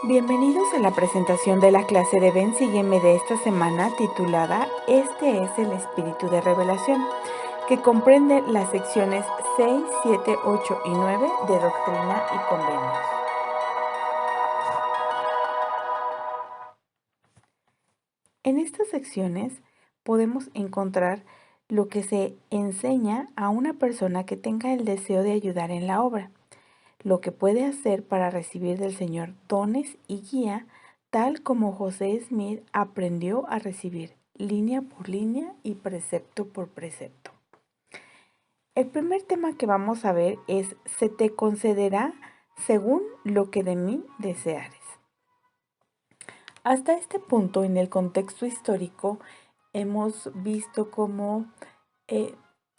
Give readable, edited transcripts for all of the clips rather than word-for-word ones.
Bienvenidos a la presentación de la clase de Ven, Sígueme de esta semana titulada Este es el Espíritu de Revelación, que comprende las secciones 6, 7, 8 y 9 de Doctrina y Convenios. En estas secciones podemos encontrar lo que se enseña a una persona que tenga el deseo de ayudar en la obra, lo que puede hacer para recibir del Señor dones y guía, tal como José Smith aprendió a recibir, línea por línea y precepto por precepto. El primer tema que vamos a ver es: se te concederá según lo que de mí deseares. Hasta este punto, en el contexto histórico, hemos visto cómo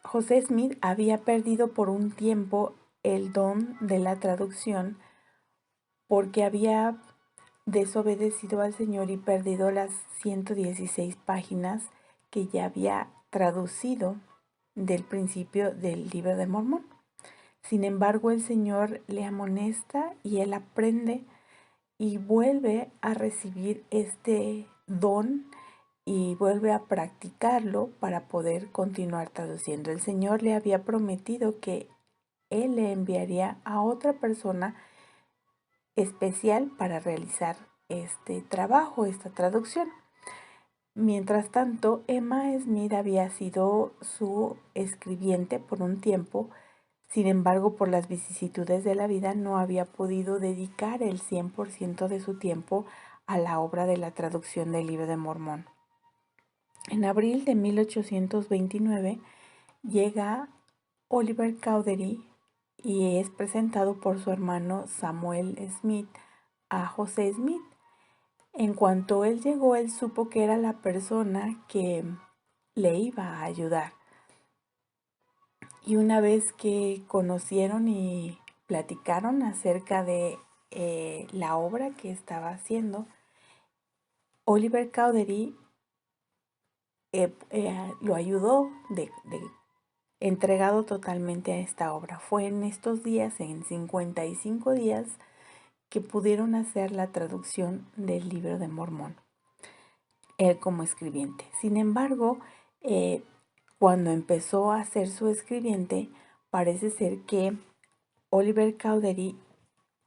José Smith había perdido por un tiempo el don de la traducción porque había desobedecido al Señor y perdido las 116 páginas que ya había traducido del principio del Libro de Mormón. Sin embargo, el Señor le amonesta y él aprende y vuelve a recibir este don y vuelve a practicarlo para poder continuar traduciendo. El Señor le había prometido que él le enviaría a otra persona especial para realizar este trabajo, esta traducción. Mientras tanto, Emma Smith había sido su escribiente por un tiempo. Sin embargo, por las vicisitudes de la vida no había podido dedicar el 100% de su tiempo a la obra de la traducción del Libro de Mormón. En abril de 1829 llega Oliver Cowdery y es presentado por su hermano Samuel Smith a José Smith. En cuanto él llegó, él supo que era la persona que le iba a ayudar. Y una vez que conocieron y platicaron acerca de la obra que estaba haciendo, Oliver Cowdery lo ayudó entregado totalmente a esta obra. Fue en estos días, en 55 días, que pudieron hacer la traducción del Libro de Mormón, él como escribiente. Sin embargo, cuando empezó a ser su escribiente, parece ser que Oliver Cowdery,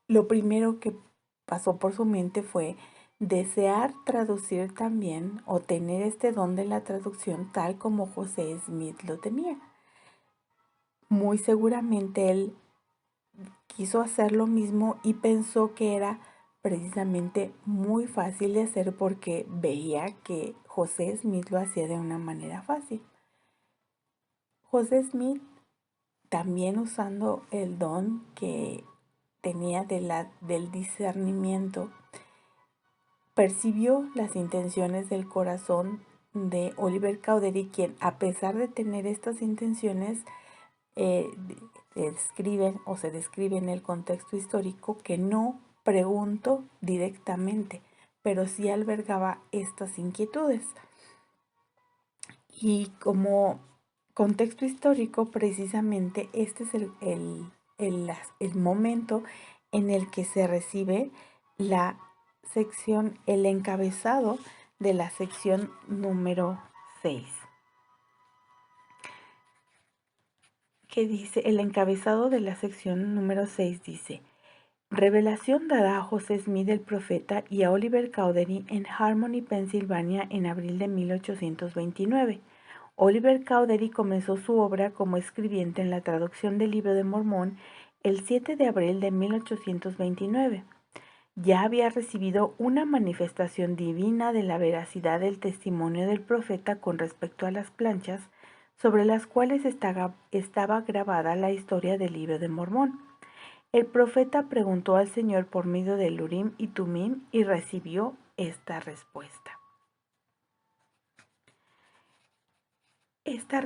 lo primero que pasó por su mente fue desear traducir también o tener este don de la traducción tal como José Smith lo tenía. Muy seguramente él quiso hacer lo mismo y pensó que era precisamente muy fácil de hacer porque veía que José Smith lo hacía de una manera fácil. José Smith, también usando el don que tenía del discernimiento, percibió las intenciones del corazón de Oliver Cowdery, quien, a pesar de tener estas intenciones, se describe en el contexto histórico que no preguntó directamente, pero sí albergaba estas inquietudes. Y como contexto histórico, precisamente este es el momento en el que se recibe la sección, el encabezado de la sección número 6. Que dice, el encabezado de la sección número 6 dice: revelación dada a José Smith el profeta y a Oliver Cowdery en Harmony, Pensilvania, en abril de 1829. Oliver Cowdery comenzó su obra como escribiente en la traducción del Libro de Mormón el 7 de abril de 1829. Ya había recibido una manifestación divina de la veracidad del testimonio del profeta con respecto a las planchas sobre las cuales estaba grabada la historia del Libro de Mormón. El profeta preguntó al Señor por medio del Urim y Tumim y recibió esta respuesta. Esta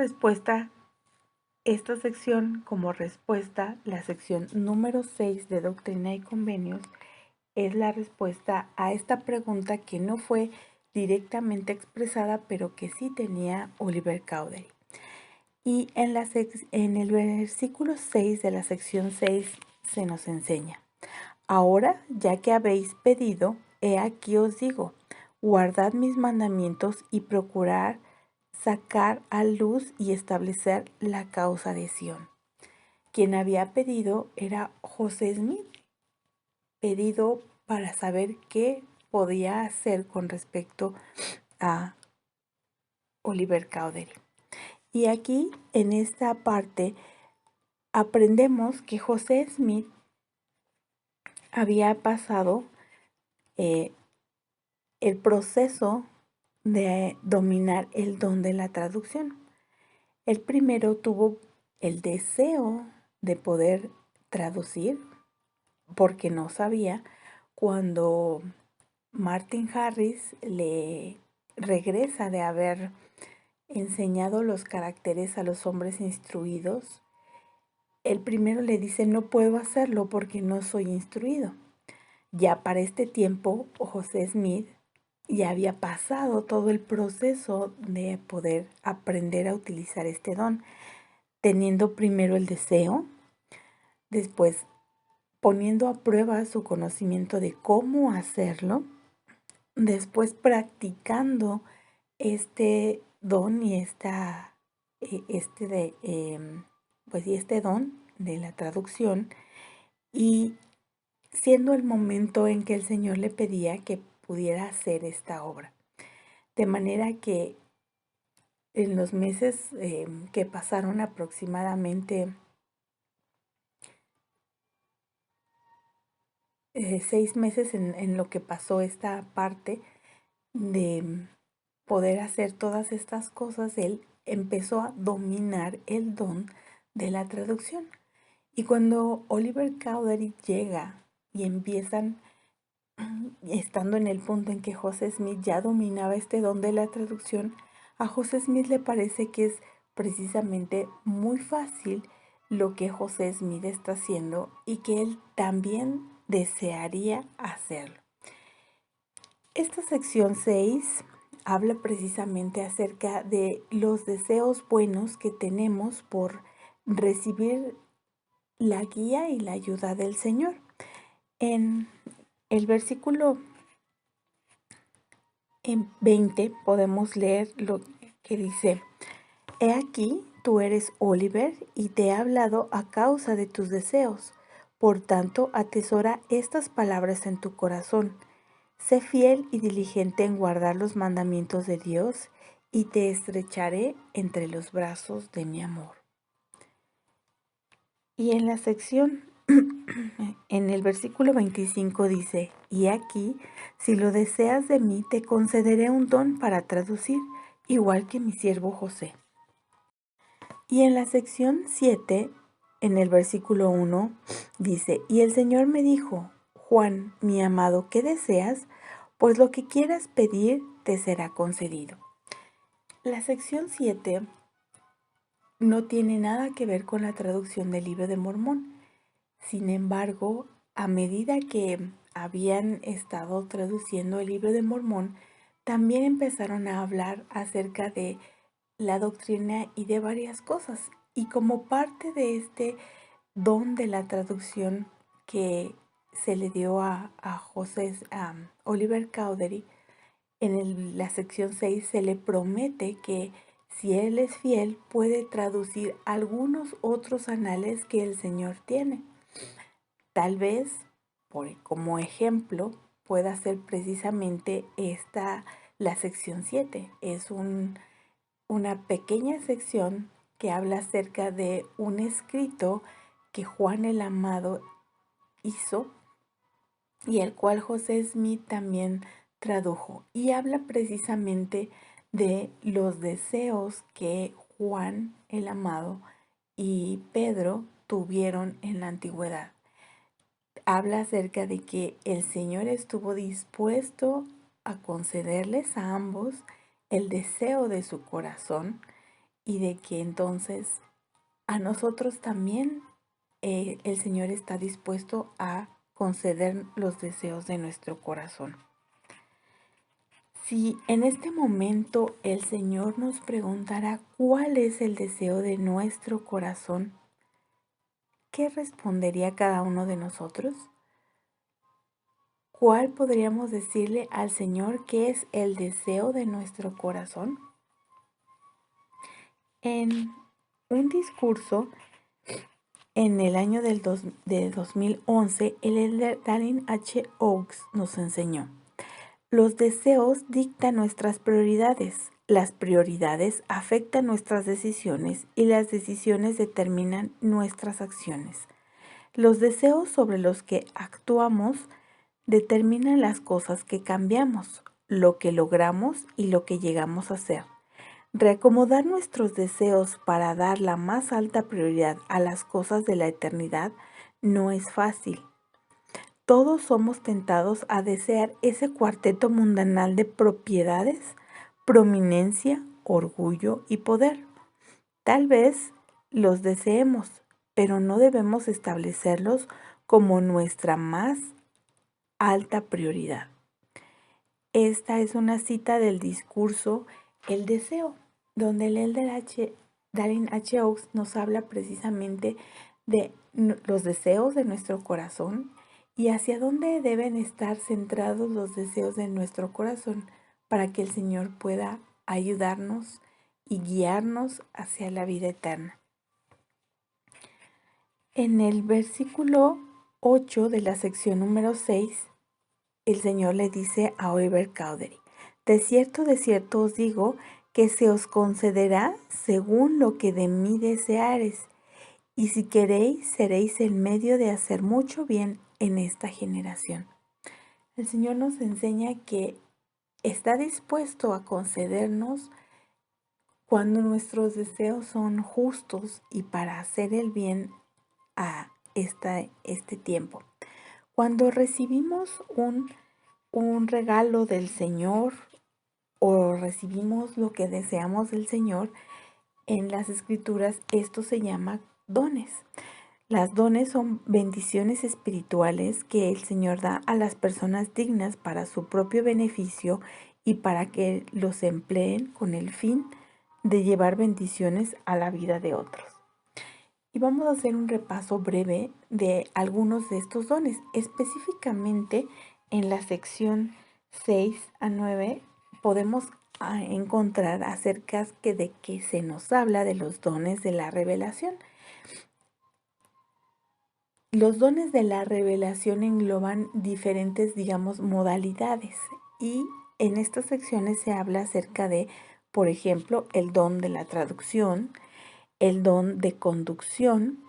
sección como respuesta, la sección número 6 de Doctrina y Convenios, es la respuesta a esta pregunta que no fue directamente expresada, pero que sí tenía Oliver Cowdery. Y en el versículo 6 de la sección 6 se nos enseña: Ahora, ya que habéis pedido, he aquí os digo, guardad mis mandamientos y procurad sacar a luz y establecer la causa de Sión. Quien había pedido era José Smith, pedido para saber qué podía hacer con respecto a Oliver Cowdery. Y aquí, en esta parte, aprendemos que José Smith había pasado el proceso de dominar el don de la traducción. El primero tuvo el deseo de poder traducir porque no sabía. Cuando Martin Harris le regresa de haber enseñado los caracteres a los hombres instruidos, el primero le dice: no puedo hacerlo porque no soy instruido. Ya para este tiempo, José Smith ya había pasado todo el proceso de poder aprender a utilizar este don, teniendo primero el deseo, después poniendo a prueba su conocimiento de cómo hacerlo, después practicando este don y este don de la traducción, y siendo el momento en que el Señor le pedía que pudiera hacer esta obra. De manera que en los meses que pasaron, aproximadamente 6 meses en lo que pasó esta parte de poder hacer todas estas cosas, él empezó a dominar el don de la traducción. Y cuando Oliver Cowdery llega y empiezan, estando en el punto en que José Smith ya dominaba este don de la traducción, a José Smith le parece que es precisamente muy fácil lo que José Smith está haciendo y que él también desearía hacerlo. Esta sección 6 habla precisamente acerca de los deseos buenos que tenemos por recibir la guía y la ayuda del Señor. En el versículo 20 podemos leer lo que dice: He aquí, tú eres Oliver y te he hablado a causa de tus deseos. Por tanto, atesora estas palabras en tu corazón. Sé fiel y diligente en guardar los mandamientos de Dios y te estrecharé entre los brazos de mi amor. Y en la sección, en el versículo 25 dice: Y aquí, si lo deseas de mí, te concederé un don para traducir, igual que mi siervo José. Y en la sección 7, en el versículo 1, dice: Y el Señor me dijo: Juan, mi amado, ¿qué deseas? Pues lo que quieras pedir te será concedido. La sección 7 no tiene nada que ver con la traducción del Libro de Mormón. Sin embargo, a medida que habían estado traduciendo el Libro de Mormón, también empezaron a hablar acerca de la doctrina y de varias cosas. Y como parte de este don de la traducción que se le dio a Oliver Cowdery, en la sección 6 se le promete que si él es fiel puede traducir algunos otros anales que el Señor tiene. Tal vez, como ejemplo, pueda ser precisamente la sección 7. Es una pequeña sección que habla acerca de un escrito que Juan el Amado hizo y el cual José Smith también tradujo, y habla precisamente de los deseos que Juan el Amado y Pedro tuvieron en la antigüedad. Habla acerca de que el Señor estuvo dispuesto a concederles a ambos el deseo de su corazón, y de que entonces a nosotros también el Señor está dispuesto a conceder los deseos de nuestro corazón. Si en este momento el Señor nos preguntara cuál es el deseo de nuestro corazón, ¿qué respondería cada uno de nosotros? ¿cuál podríamos decirle al Señor que es el deseo de nuestro corazón? En un discurso en el año de 2011, el elder Dallin H. Oaks nos enseñó: los deseos dictan nuestras prioridades, las prioridades afectan nuestras decisiones y las decisiones determinan nuestras acciones. Los deseos sobre los que actuamos determinan las cosas que cambiamos, lo que logramos y lo que llegamos a hacer. Reacomodar nuestros deseos para dar la más alta prioridad a las cosas de la eternidad no es fácil. Todos somos tentados a desear ese cuarteto mundanal de propiedades, prominencia, orgullo y poder. Tal vez los deseemos, pero no debemos establecerlos como nuestra más alta prioridad. Esta es una cita del discurso El deseo, donde el elder Dallin H. Oaks nos habla precisamente de los deseos de nuestro corazón y hacia dónde deben estar centrados los deseos de nuestro corazón para que el Señor pueda ayudarnos y guiarnos hacia la vida eterna. En el versículo 8 de la sección número 6, el Señor le dice a Oliver Cowdery: de cierto os digo que se os concederá según lo que de mí deseares, y si queréis, seréis el medio de hacer mucho bien en esta generación. El Señor nos enseña que está dispuesto a concedernos cuando nuestros deseos son justos y para hacer el bien a este tiempo. Cuando recibimos un regalo del Señor o recibimos lo que deseamos del Señor, en las Escrituras esto se llama dones. Las dones son bendiciones espirituales que el Señor da a las personas dignas para su propio beneficio y para que los empleen con el fin de llevar bendiciones a la vida de otros. Y vamos a hacer un repaso breve de algunos de estos dones. Específicamente en la sección 6 a 9 podemos encontrar acerca de que se nos habla de los dones de la revelación. Los dones de la revelación engloban diferentes, modalidades, y en estas secciones se habla acerca de, por ejemplo, el don de la traducción, el don de conducción,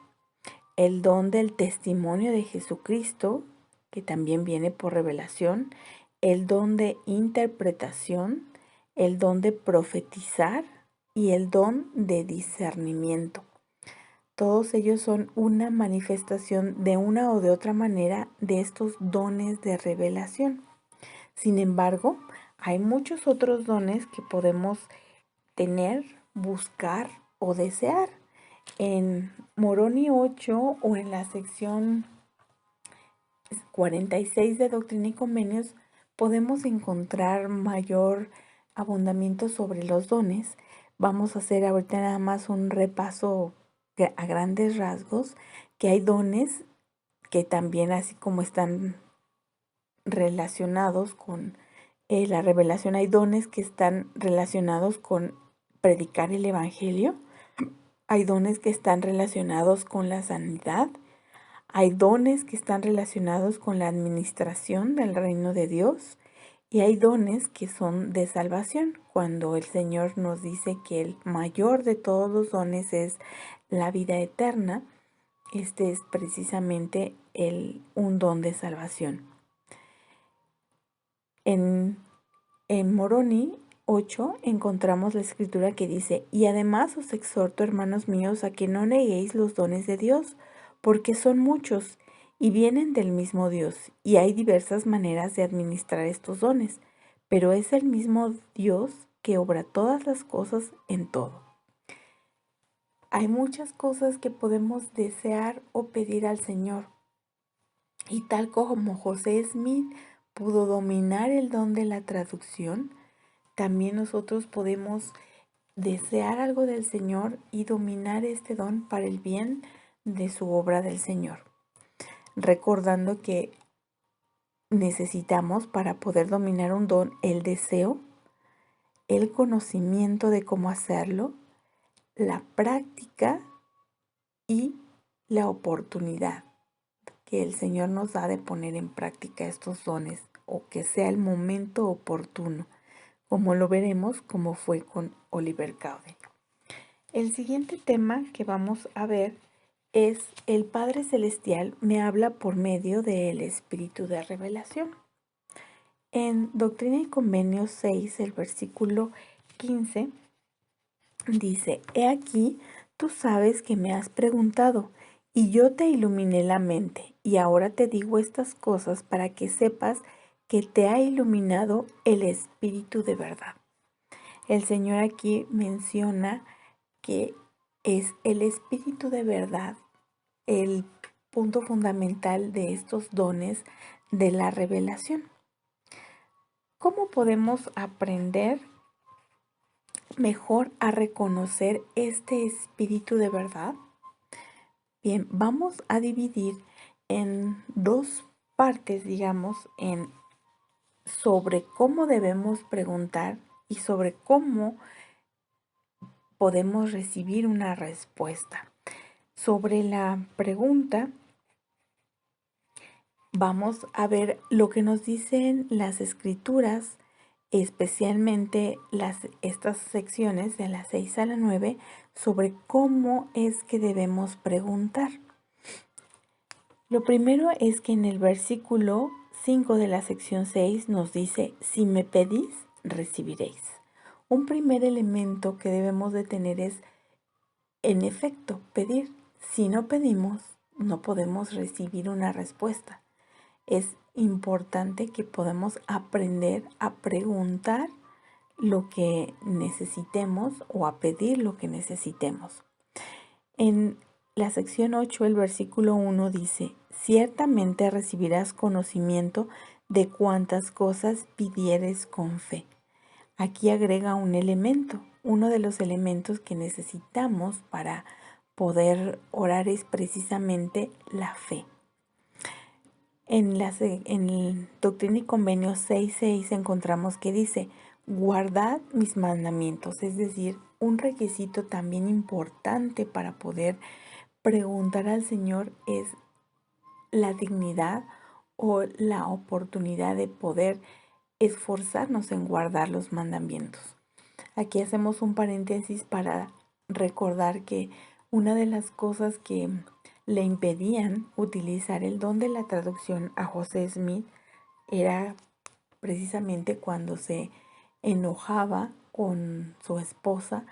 el don del testimonio de Jesucristo, que también viene por revelación, el don de interpretación, el don de profetizar y el don de discernimiento. Todos ellos son una manifestación de una o de otra manera de estos dones de revelación. Sin embargo, hay muchos otros dones que podemos tener, buscar o desear. En Moroni 8 o en la sección 46 de Doctrina y Convenios podemos encontrar mayor abundamiento sobre los dones. Vamos a hacer ahorita nada más un repaso a grandes rasgos, que hay dones que también, así como están relacionados con la revelación, hay dones que están relacionados con predicar el Evangelio. Hay dones que están relacionados con la sanidad. Hay dones que están relacionados con la administración del reino de Dios. Y hay dones que son de salvación, cuando el Señor nos dice que el mayor de todos los dones es la vida eterna. Este es precisamente un don de salvación. En Moroni 8 encontramos la escritura que dice: y además os exhorto, hermanos míos, a que no neguéis los dones de Dios, porque son muchos y vienen del mismo Dios, y hay diversas maneras de administrar estos dones, pero es el mismo Dios que obra todas las cosas en todo. Hay muchas cosas que podemos desear o pedir al Señor, y tal como José Smith pudo dominar el don de la traducción, también nosotros podemos desear algo del Señor y dominar este don para el bien de su obra del Señor. Recordando que necesitamos para poder dominar un don el deseo, el conocimiento de cómo hacerlo, la práctica y la oportunidad que el Señor nos da de poner en práctica estos dones o que sea el momento oportuno, como lo veremos como fue con Oliver Cowdery. El siguiente tema que vamos a ver es el Padre Celestial me habla por medio del Espíritu de Revelación. En Doctrina y Convenios 6, el versículo 15, dice, he aquí, tú sabes que me has preguntado, y yo te iluminé la mente, y ahora te digo estas cosas para que sepas que te ha iluminado el Espíritu de verdad. El Señor aquí menciona que es el Espíritu de verdad el punto fundamental de estos dones de la revelación. ¿Cómo podemos aprender mejor a reconocer este Espíritu de verdad? Bien, vamos a dividir en dos partes, digamos, sobre cómo debemos preguntar y sobre cómo podemos recibir una respuesta. Sobre la pregunta, vamos a ver lo que nos dicen las escrituras, especialmente estas secciones de la 6 a la 9, sobre cómo es que debemos preguntar. Lo primero es que en el versículo 5 de la sección 6 nos dice, si me pedís, recibiréis. Un primer elemento que debemos de tener es, en efecto, pedir. Si no pedimos, no podemos recibir una respuesta. Es importante que podamos aprender a preguntar lo que necesitemos o a pedir lo que necesitemos. En la sección 8, el versículo 1 dice, ciertamente recibirás conocimiento de cuantas cosas pidieres con fe. Aquí agrega un elemento. Uno de los elementos que necesitamos para poder orar es precisamente la fe. En Doctrina y Convenios 6.6 encontramos que dice, guardad mis mandamientos, es decir, un requisito también importante para poder preguntar al Señor es la dignidad o la oportunidad de poder esforzarnos en guardar los mandamientos. Aquí hacemos un paréntesis para recordar que una de las cosas que le impedían utilizar el don de la traducción a José Smith era precisamente cuando se enojaba con su esposa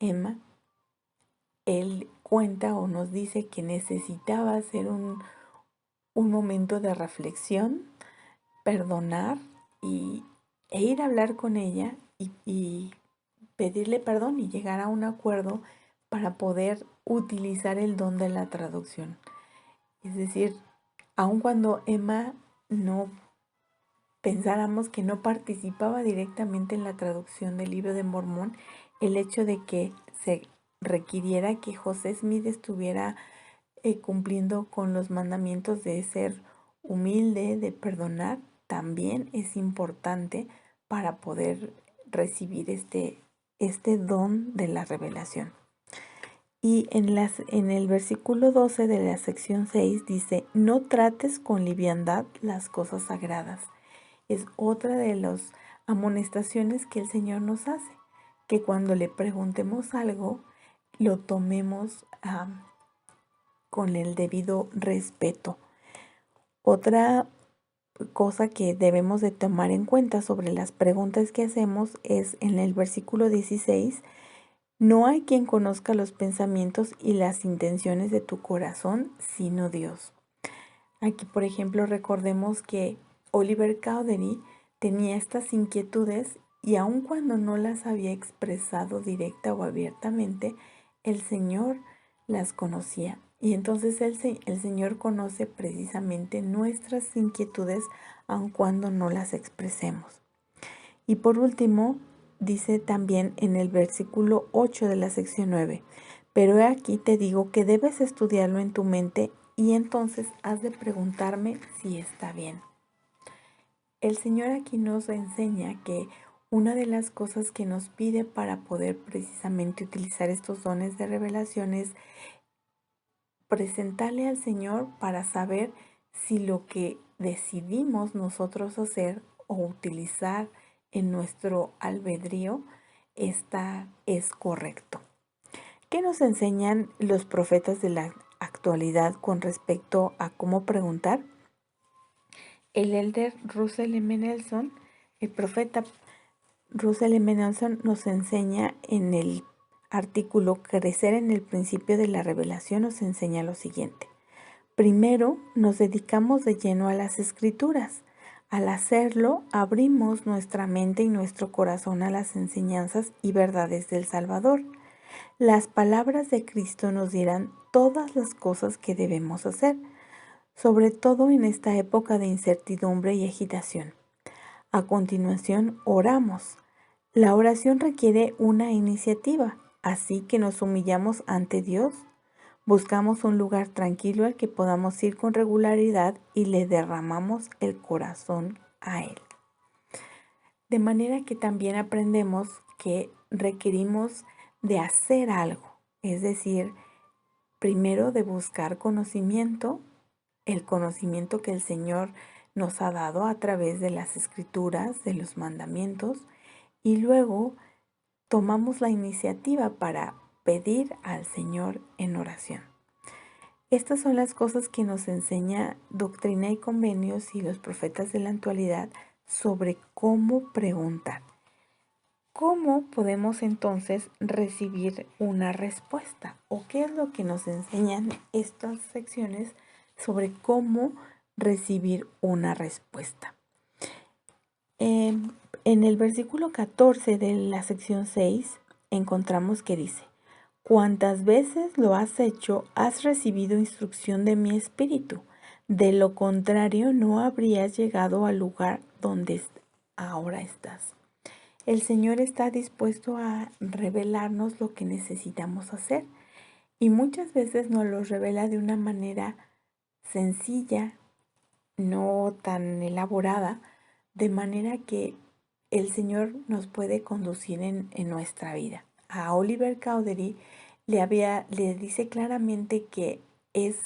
Emma. Él cuenta o nos dice que necesitaba hacer un momento de reflexión, perdonar e ir a hablar con ella y pedirle perdón y llegar a un acuerdo para poder utilizar el don de la traducción. Es decir, aun cuando Emma no pensáramos que no participaba directamente en la traducción del Libro de Mormón, el hecho de que se requiriera que José Smith estuviera cumpliendo con los mandamientos de ser humilde, de perdonar, también es importante para poder recibir este don de la revelación. Y en el versículo 12 de la sección 6 dice, no trates con liviandad las cosas sagradas. Es otra de las amonestaciones que el Señor nos hace, que cuando le preguntemos algo, lo tomemos con el debido respeto. Otra cosa que debemos de tomar en cuenta sobre las preguntas que hacemos es en el versículo 16, no hay quien conozca los pensamientos y las intenciones de tu corazón, sino Dios. Aquí, por ejemplo, recordemos que Oliver Cowdery tenía estas inquietudes y aun cuando no las había expresado directa o abiertamente, el Señor las conocía. Y entonces el Señor conoce precisamente nuestras inquietudes aun cuando no las expresemos. Y por último, dice también en el versículo 8 de la sección 9, pero aquí te digo que debes estudiarlo en tu mente y entonces has de preguntarme si está bien. el Señor aquí nos enseña que una de las cosas que nos pide para poder precisamente utilizar estos dones de revelación es presentarle al Señor para saber si lo que decidimos nosotros hacer o utilizar en nuestro albedrío es correcto. ¿Qué nos enseñan los profetas de la actualidad con respecto a cómo preguntar? El elder Russell M. Nelson, el profeta Russell M. Nelson, nos enseña en el artículo Crecer en el principio de la revelación, nos enseña lo siguiente. Primero, nos dedicamos de lleno a las escrituras. Al hacerlo, abrimos nuestra mente y nuestro corazón a las enseñanzas y verdades del Salvador. Las palabras de Cristo nos dirán todas las cosas que debemos hacer, sobre todo en esta época de incertidumbre y agitación. A continuación, oramos. La oración requiere una iniciativa, así que nos humillamos ante Dios. Buscamos un lugar tranquilo al que podamos ir con regularidad y le derramamos el corazón a Él. De manera que también aprendemos que requerimos de hacer algo, es decir, primero de buscar conocimiento, el conocimiento que el Señor nos ha dado a través de las escrituras, de los mandamientos, y luego tomamos la iniciativa para pedir al Señor en oración. Estas son las cosas que nos enseña Doctrina y Convenios y los profetas de la actualidad sobre cómo preguntar. ¿Cómo podemos entonces recibir una respuesta? ¿O qué es lo que nos enseñan estas secciones sobre cómo recibir una respuesta? En el versículo 14 de la sección 6 encontramos que dice: Cuantas veces lo has hecho, has recibido instrucción de mi espíritu. De lo contrario, no habrías llegado al lugar donde ahora estás. El Señor está dispuesto a revelarnos lo que necesitamos hacer y muchas veces nos lo revela de una manera sencilla, no tan elaborada, de manera que el Señor nos puede conducir en nuestra vida. A Oliver Cowdery le dice claramente que es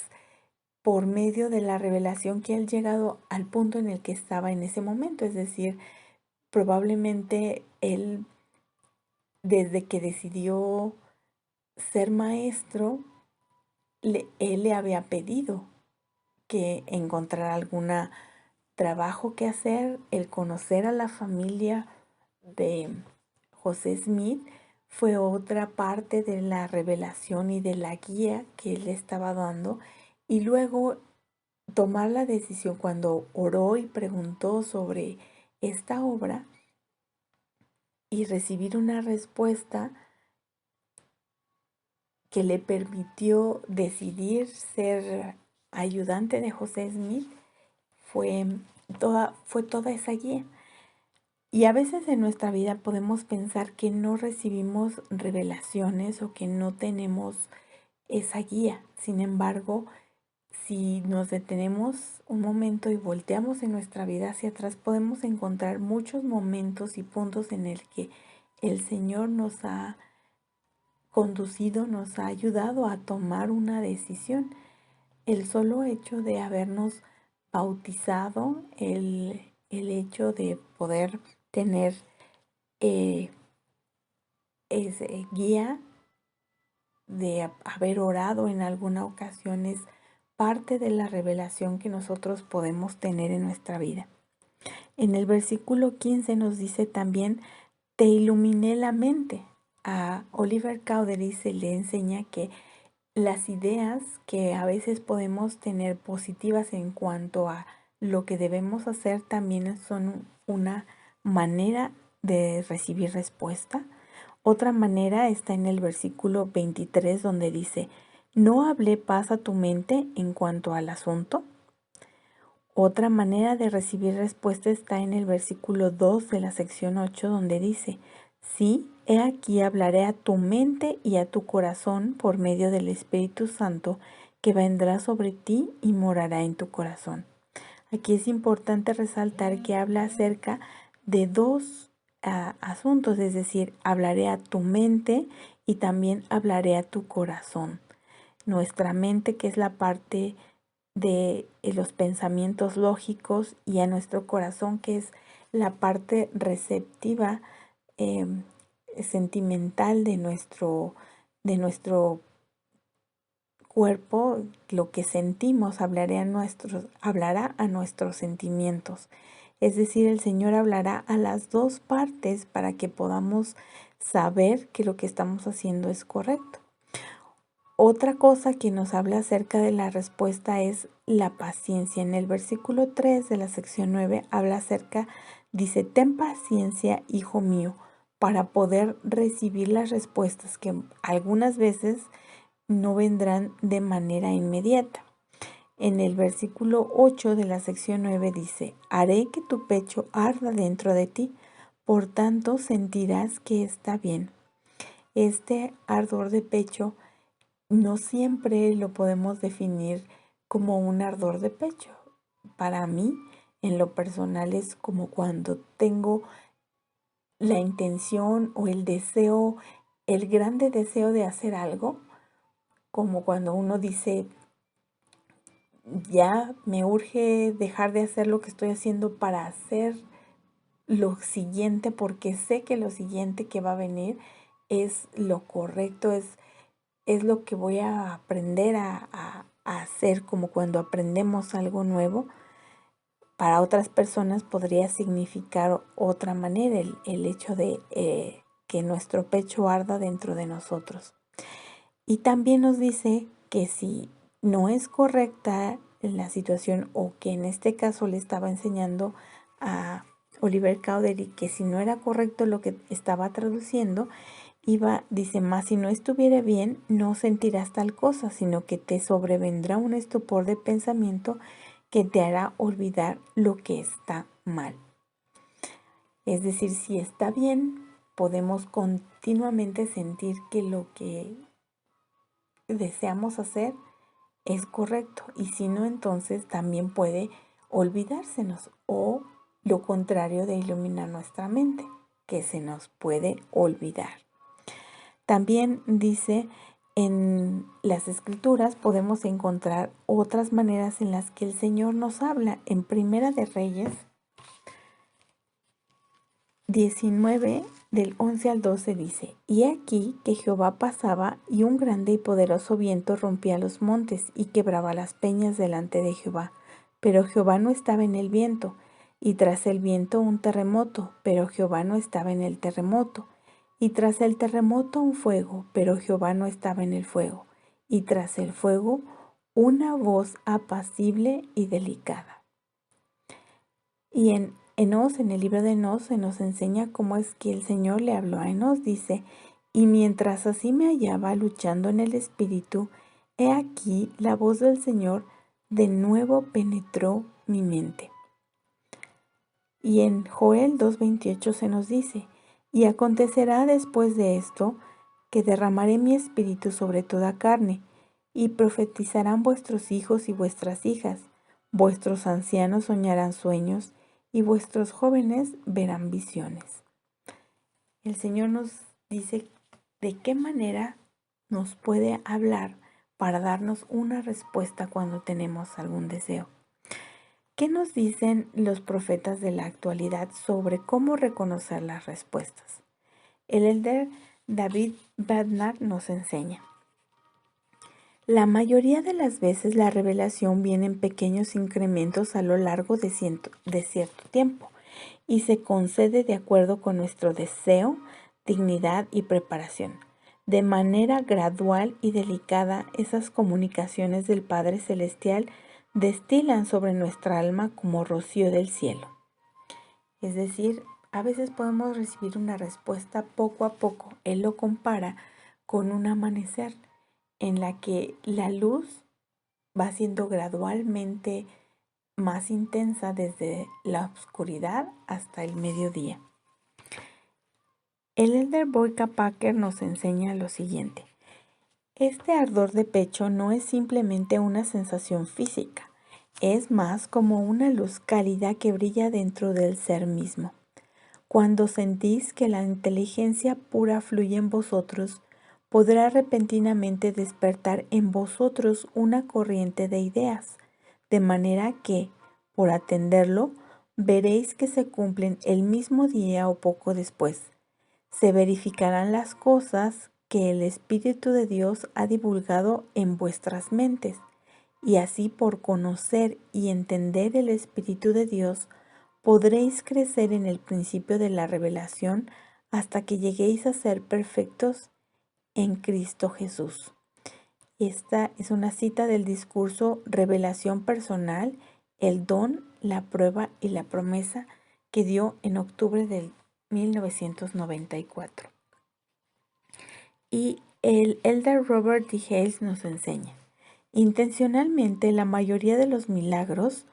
por medio de la revelación que él llegado al punto en el que estaba en ese momento, es decir, probablemente él, desde que decidió ser maestro, él le había pedido que encontrara algún trabajo que hacer. El conocer a la familia de José Smith fue otra parte de la revelación y de la guía que él le estaba dando. Y luego tomar la decisión cuando oró y preguntó sobre esta obra y recibir una respuesta que le permitió decidir ser ayudante de José Smith, fue toda esa guía. Y a veces en nuestra vida podemos pensar que no recibimos revelaciones o que no tenemos esa guía. Sin embargo, si nos detenemos un momento y volteamos en nuestra vida hacia atrás, podemos encontrar muchos momentos y puntos en el que el Señor nos ha conducido, nos ha ayudado a tomar una decisión. El solo hecho de habernos bautizado, el hecho de poder tener ese guía, de haber orado en alguna ocasión, es parte de la revelación que nosotros podemos tener en nuestra vida. En el versículo 15 nos dice también: te iluminé la mente. A Oliver Cowdery se le enseña que las ideas que a veces podemos tener positivas en cuanto a lo que debemos hacer también son una manera de recibir respuesta. Otra manera está en el versículo 23, donde dice: ¿no hablé paz a tu mente en cuanto al asunto? Otra manera de recibir respuesta está en el versículo 2 de la sección 8, donde dice: sí, he aquí hablaré a tu mente y a tu corazón por medio del Espíritu Santo que vendrá sobre ti y morará en tu corazón. Aquí es importante resaltar que habla acerca de dos asuntos, es decir, hablaré a tu mente y también hablaré a tu corazón. Nuestra mente, que es la parte de los pensamientos lógicos, y a nuestro corazón, que es la parte receptiva, sentimental de nuestro cuerpo. Lo que sentimos hablará a nuestros sentimientos. Es decir, el Señor hablará a las dos partes para que podamos saber que lo que estamos haciendo es correcto. Otra cosa que nos habla acerca de la respuesta es la paciencia. En el versículo 3 de la sección 9 habla acerca, dice, ten paciencia, hijo mío, para poder recibir las respuestas que algunas veces no vendrán de manera inmediata. En el versículo 8 de la sección 9 dice, haré que tu pecho arda dentro de ti, por tanto sentirás que está bien. Este ardor de pecho no siempre lo podemos definir como un ardor de pecho. Para mí, en lo personal, es como cuando tengo la intención o el deseo, el grande deseo de hacer algo, como cuando uno dice, ya me urge dejar de hacer lo que estoy haciendo para hacer lo siguiente, porque sé que lo siguiente que va a venir es lo correcto, es lo que voy a aprender a hacer. Como cuando aprendemos algo nuevo. Para otras personas podría significar otra manera el hecho de que nuestro pecho arda dentro de nosotros. Y también nos dice que si no es correcta la situación, o que en este caso le estaba enseñando a Oliver Cowdery que si no era correcto lo que estaba traduciendo, dice, más si no estuviera bien, no sentirás tal cosa, sino que te sobrevendrá un estupor de pensamiento que te hará olvidar lo que está mal. Es decir, si está bien, podemos continuamente sentir que lo que deseamos hacer es correcto, y si no, entonces también puede olvidársenos, o lo contrario de iluminar nuestra mente, que se nos puede olvidar. También dice, en las escrituras podemos encontrar otras maneras en las que el Señor nos habla. En Primera de Reyes 19, del 11 al 12 dice, y aquí que Jehová pasaba, y un grande y poderoso viento rompía los montes y quebraba las peñas delante de Jehová. Pero Jehová no estaba en el viento, y tras el viento un terremoto, pero Jehová no estaba en el terremoto. Y tras el terremoto un fuego, pero Jehová no estaba en el fuego. Y tras el fuego una voz apacible y delicada. Y en Enós, en el libro de Enós, se nos enseña cómo es que el Señor le habló a Enós. Dice, y mientras así me hallaba luchando en el espíritu, he aquí la voz del Señor de nuevo penetró mi mente. Y en Joel 2:28 se nos dice, y acontecerá después de esto, que derramaré mi espíritu sobre toda carne, y profetizarán vuestros hijos y vuestras hijas, vuestros ancianos soñarán sueños, y vuestros jóvenes verán visiones. El Señor nos dice de qué manera nos puede hablar para darnos una respuesta cuando tenemos algún deseo. ¿Qué nos dicen los profetas de la actualidad sobre cómo reconocer las respuestas? El elder David Bednar nos enseña. La mayoría de las veces la revelación viene en pequeños incrementos a lo largo de cierto tiempo, y se concede de acuerdo con nuestro deseo, dignidad y preparación. De manera gradual y delicada, esas comunicaciones del Padre Celestial destilan sobre nuestra alma como rocío del cielo. Es decir, a veces podemos recibir una respuesta poco a poco. Él lo compara con un amanecer en la que la luz va siendo gradualmente más intensa desde la oscuridad hasta el mediodía. El elder Boyka Packer nos enseña lo siguiente. Este ardor de pecho no es simplemente una sensación física, es más como una luz cálida que brilla dentro del ser mismo. Cuando sentís que la inteligencia pura fluye en vosotros, podrá repentinamente despertar en vosotros una corriente de ideas, de manera que, por atenderlo, veréis que se cumplen el mismo día o poco después. Se verificarán las cosas que el Espíritu de Dios ha divulgado en vuestras mentes, y así por conocer y entender el Espíritu de Dios, podréis crecer en el principio de la revelación hasta que lleguéis a ser perfectos en Cristo Jesús. Esta es una cita del discurso Revelación Personal, el don, la prueba y la promesa que dio en octubre del 1994. Y el elder Robert D. Hales nos enseña: intencionalmente la mayoría de los milagros,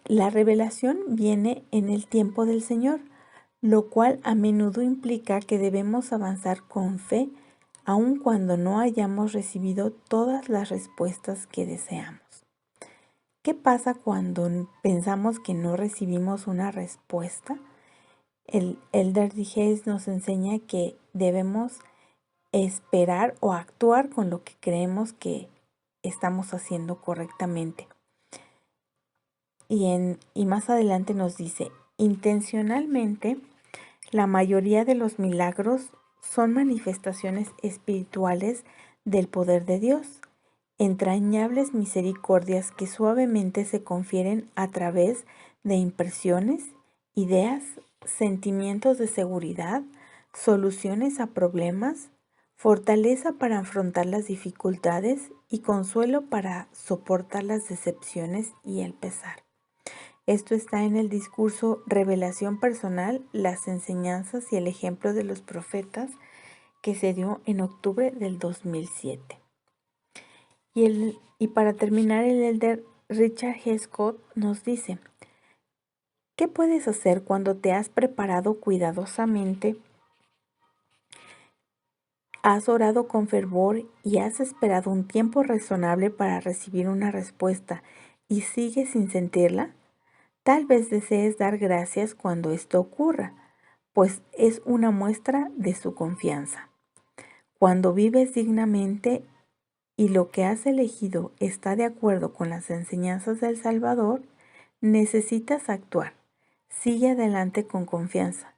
la revelación viene en el tiempo del Señor, lo cual a menudo implica que debemos avanzar con fe, aun cuando no hayamos recibido todas las respuestas que deseamos. ¿Qué pasa cuando pensamos que no recibimos una respuesta? El elder D. Hales nos enseña que debemos esperar o actuar con lo que creemos que estamos haciendo correctamente. Y más adelante nos dice: intencionalmente, la mayoría de los milagros son manifestaciones espirituales del poder de Dios, entrañables misericordias que suavemente se confieren a través de impresiones, ideas, sentimientos de seguridad, soluciones a problemas, fortaleza para afrontar las dificultades y consuelo para soportar las decepciones y el pesar. Esto está en el discurso Revelación Personal, las enseñanzas y el ejemplo de los profetas, que se dio en octubre del 2007. Y para terminar, el elder Richard G. Scott nos dice: ¿qué puedes hacer cuando te has preparado cuidadosamente, has orado con fervor y has esperado un tiempo razonable para recibir una respuesta y sigues sin sentirla? Tal vez desees dar gracias cuando esto ocurra, pues es una muestra de su confianza. Cuando vives dignamente y lo que has elegido está de acuerdo con las enseñanzas del Salvador, necesitas actuar. Sigue adelante con confianza.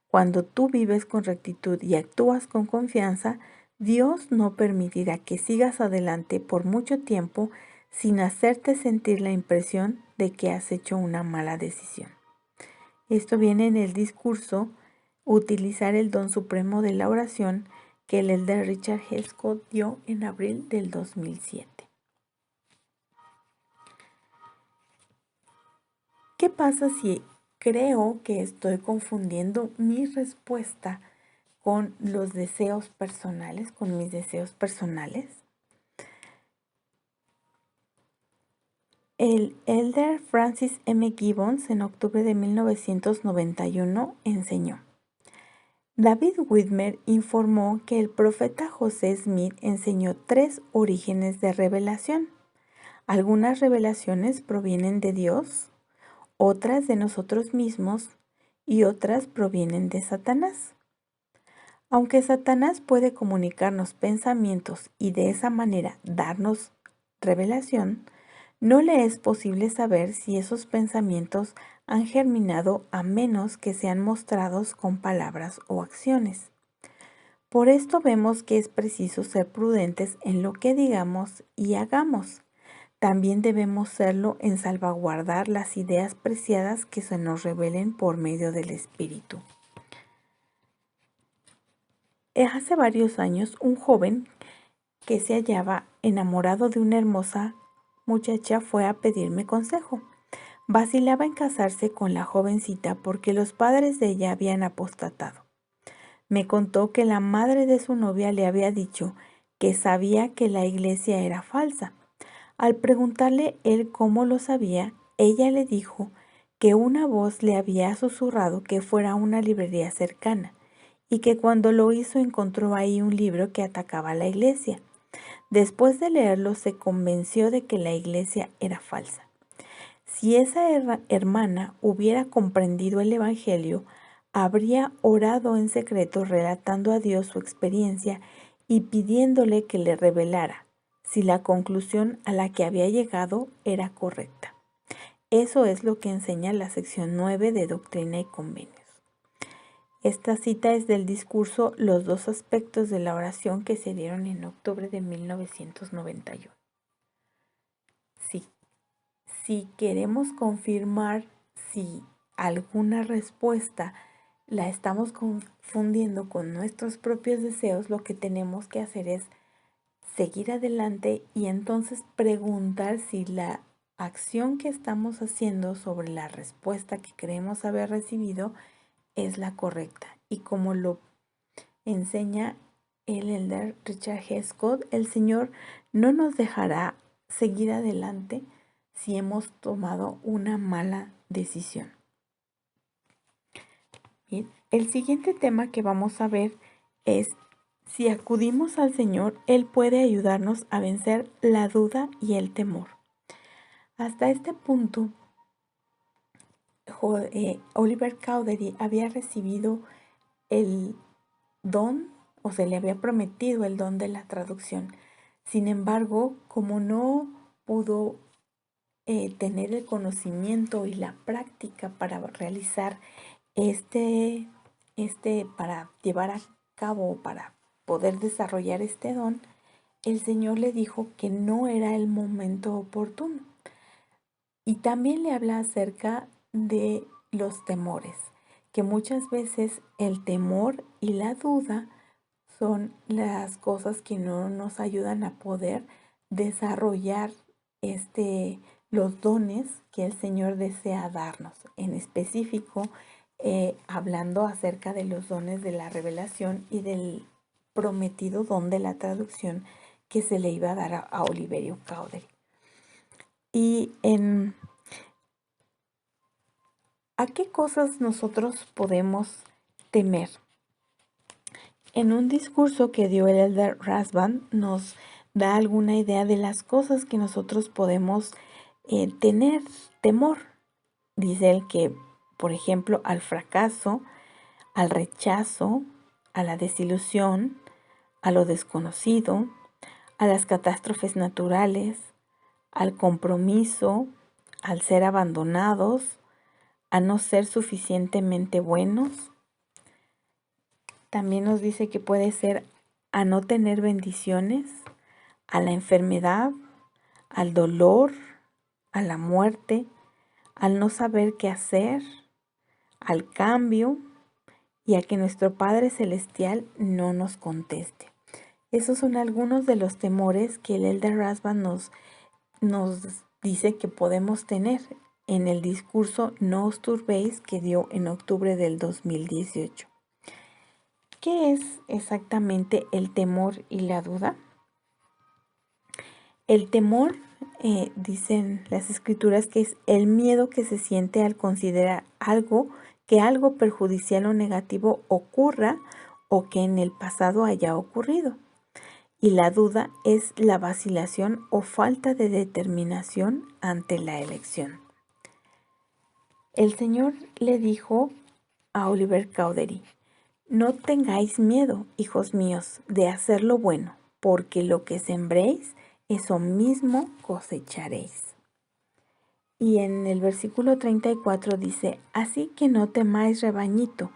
Cuando tú vives con rectitud y actúas con confianza, Dios no permitirá que sigas adelante por mucho tiempo sin hacerte sentir la impresión de que has hecho una mala decisión. Esto viene en el discurso Utilizar el don supremo de la oración, que el elder Richard G. Scott dio en abril del 2007. ¿Qué pasa si creo que estoy confundiendo mi respuesta con los deseos personales, con mis deseos personales? El elder Francis M. Gibbons en octubre de 1991 enseñó: David Whitmer informó que el profeta José Smith enseñó 3 orígenes de revelación. Algunas revelaciones provienen de Dios, otras de nosotros mismos y otras provienen de Satanás. Aunque Satanás puede comunicarnos pensamientos y de esa manera darnos revelación, no le es posible saber si esos pensamientos han germinado a menos que sean mostrados con palabras o acciones. Por esto vemos que es preciso ser prudentes en lo que digamos y hagamos. También debemos serlo en salvaguardar las ideas preciadas que se nos revelen por medio del Espíritu. Hace varios años, un joven que se hallaba enamorado de una hermosa muchacha fue a pedirme consejo. Vacilaba en casarse con la jovencita porque los padres de ella habían apostatado. Me contó que la madre de su novia le había dicho que sabía que la iglesia era falsa. Al preguntarle él cómo lo sabía, ella le dijo que una voz le había susurrado que fuera a una librería cercana y que cuando lo hizo encontró ahí un libro que atacaba a la iglesia Después de leerlo, se convenció de que la iglesia era falsa. Si esa hermana hubiera comprendido el Evangelio, habría orado en secreto relatando a Dios su experiencia y pidiéndole que le revelara si la conclusión a la que había llegado era correcta. Eso es lo que enseña la sección 9 de Doctrina y Convenios. Esta cita es del discurso Los dos aspectos de la oración que se dieron en octubre de 1991. Si queremos confirmar si alguna respuesta la estamos confundiendo con nuestros propios deseos, lo que tenemos que hacer es seguir adelante y entonces preguntar si la acción que estamos haciendo sobre la respuesta que creemos haber recibido es la correcta. Y como lo enseña el elder Richard G. Scott, el Señor no nos dejará seguir adelante si hemos tomado una mala decisión. Bien, el siguiente tema que vamos a ver es: si acudimos al Señor, Él puede ayudarnos a vencer la duda y el temor. Hasta este punto, Oliver Cowdery había recibido el don, o se le había prometido el don de la traducción. Sin embargo, como no pudo tener el conocimiento y la práctica para realizar para llevar a cabo, para poder desarrollar este don, el Señor le dijo que no era el momento oportuno. Y también le habla acerca de los temores, que muchas veces el temor y la duda son las cosas que no nos ayudan a poder desarrollar los dones que el Señor desea darnos. En específico, hablando acerca de los dones de la revelación y del prometido don de la traducción que se le iba a dar a Oliverio Cowdery. Y ¿a qué cosas nosotros podemos temer? En un discurso que dio el elder Rasband nos da alguna idea de las cosas que nosotros podemos tener temor. Dice él que, por ejemplo, al fracaso, al rechazo, a la desilusión, a lo desconocido, a las catástrofes naturales, al compromiso, al ser abandonados, a no ser suficientemente buenos. También nos dice que puede ser a no tener bendiciones, a la enfermedad, al dolor, a la muerte, al no saber qué hacer, al cambio y a que nuestro Padre Celestial no nos conteste. Esos son algunos de los temores que el elder Rasband nos dice que podemos tener en el discurso No os turbéis que dio en octubre del 2018. ¿Qué es exactamente el temor y la duda? El temor, dicen las escrituras, que es el miedo que se siente al considerar que algo perjudicial o negativo ocurra o que en el pasado haya ocurrido. Y la duda es la vacilación o falta de determinación ante la elección. El Señor le dijo a Oliver Cowdery: no tengáis miedo, hijos míos, de hacer lo bueno, porque lo que sembréis, eso mismo cosecharéis. Y en el versículo 34 dice: así que no temáis, rebañito,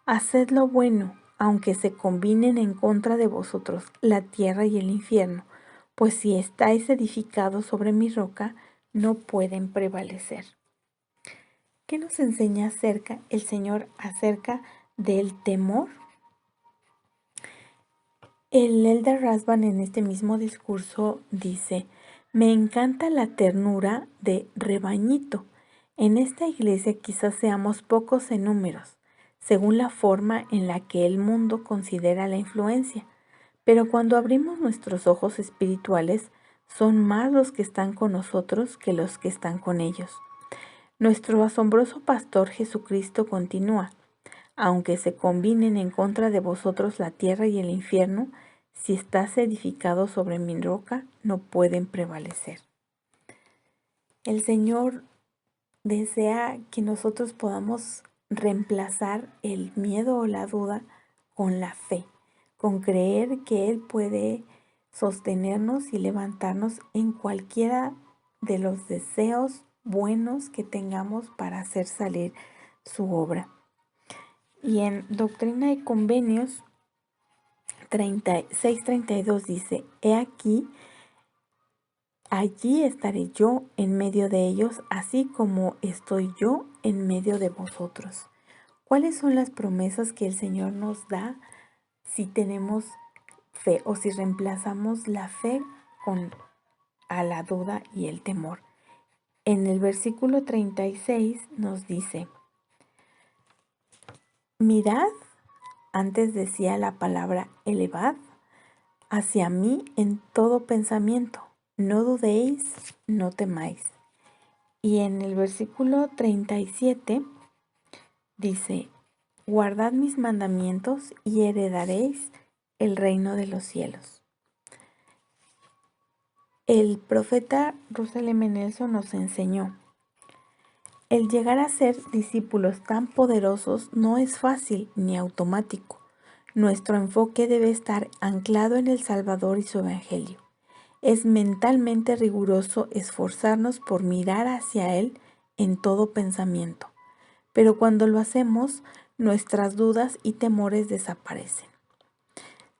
haced lo bueno, aunque se combinen en contra de vosotros la tierra y el infierno, pues si estáis edificados sobre mi roca, no pueden prevalecer. ¿Qué nos enseña el Señor acerca del temor? El elder Rasband en este mismo discurso dice: me encanta la ternura de rebañito. En esta iglesia quizás seamos pocos en números, según la forma en la que el mundo considera la influencia, pero cuando abrimos nuestros ojos espirituales, son más los que están con nosotros que los que están con ellos. Nuestro asombroso pastor Jesucristo continúa: aunque se combinen en contra de vosotros la tierra y el infierno, Si estás edificado sobre mi roca, no pueden prevalecer. El Señor desea que nosotros podamos reemplazar el miedo o la duda con la fe, con creer que Él puede sostenernos y levantarnos en cualquiera de los deseos buenos que tengamos para hacer salir su obra. Y en Doctrina y Convenios 6:32 dice: He aquí, allí estaré yo en medio de ellos, así como estoy yo en medio de vosotros. ¿Cuáles son las promesas que el Señor nos da si tenemos fe o si reemplazamos la fe a la duda y el temor? En el versículo 36 nos dice: mirad, antes decía la palabra elevad, hacia mí en todo pensamiento, no dudéis, no temáis. Y en el versículo 37 dice: guardad mis mandamientos y heredaréis el reino de los cielos. El profeta Russell M. Nelson nos enseñó: el llegar a ser discípulos tan poderosos no es fácil ni automático. Nuestro enfoque debe estar anclado en el Salvador y su Evangelio. Es mentalmente riguroso esforzarnos por mirar hacia Él en todo pensamiento, pero cuando lo hacemos, nuestras dudas y temores desaparecen.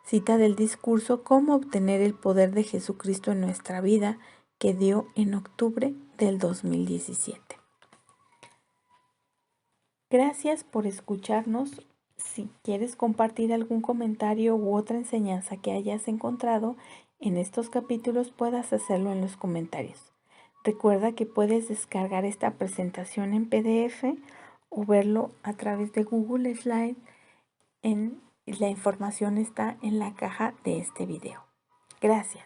Cita del discurso Cómo obtener el poder de Jesucristo en nuestra vida, que dio en octubre del 2017. Gracias por escucharnos. Si quieres compartir algún comentario u otra enseñanza que hayas encontrado en estos capítulos, puedas hacerlo en los comentarios. Recuerda que puedes descargar esta presentación en PDF o verlo a través de Google Slide. La información está en la caja de este video. Gracias.